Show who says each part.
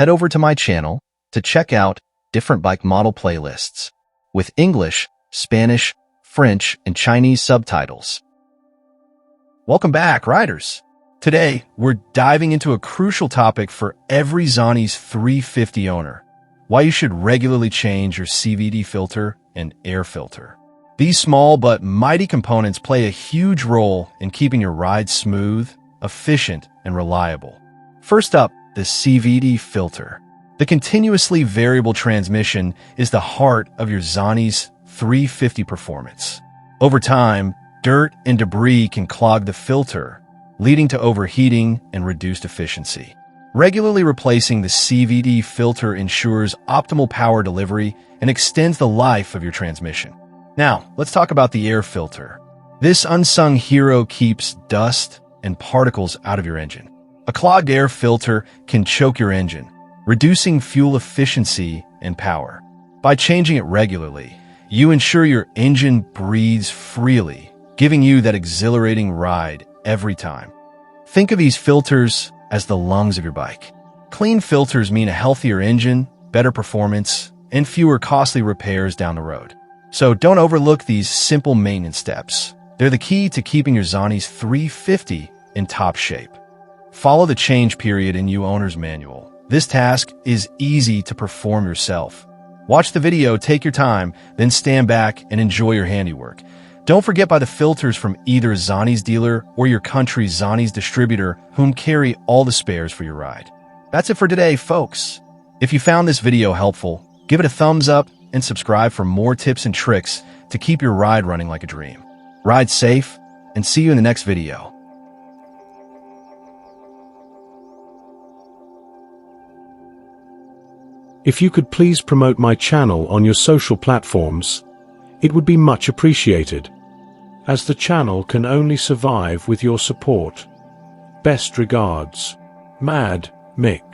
Speaker 1: head over to my channel to check out different bike model playlists with English, Spanish, French, and Chinese subtitles. Welcome back, riders! Today, we're diving into a crucial topic for every Zontes 350 owner: why you should regularly change your CVD filter and air filter. These small but mighty components play a huge role in keeping your ride smooth, efficient, and reliable. First up, the CVD filter. The continuously variable transmission is the heart of your Zontes 350 performance. Over time, dirt and debris can clog the filter, leading to overheating and reduced efficiency. Regularly replacing the CVD filter ensures optimal power delivery and extends the life of your transmission. Now, let's talk about the air filter. This unsung hero keeps dust and particles out of your engine. A clogged air filter can choke your engine, reducing fuel efficiency and power. By changing it regularly, you ensure your engine breathes freely, giving you that exhilarating ride every time. Think of these filters as the lungs of your bike. Clean filters mean a healthier engine, better performance, and fewer costly repairs down the road. So don't overlook these simple maintenance steps. They're the key to keeping your Zontes 350 in top shape. Follow the change period in your owner's manual. This task is easy to perform yourself. Watch the video, take your time, then stand back and enjoy your handiwork. Don't forget buy the filters from either a Zontes dealer or your country's Zontes distributor, whom carry all the spares for your ride. That's it for today, folks. If you found this video helpful, give it a thumbs up and subscribe for more tips and tricks to keep your ride running like a dream. Ride safe, and see you in the next video.
Speaker 2: If you could please promote my channel on your social platforms, it would be much appreciated, as the channel can only survive with your support. Best regards, Mad Mick.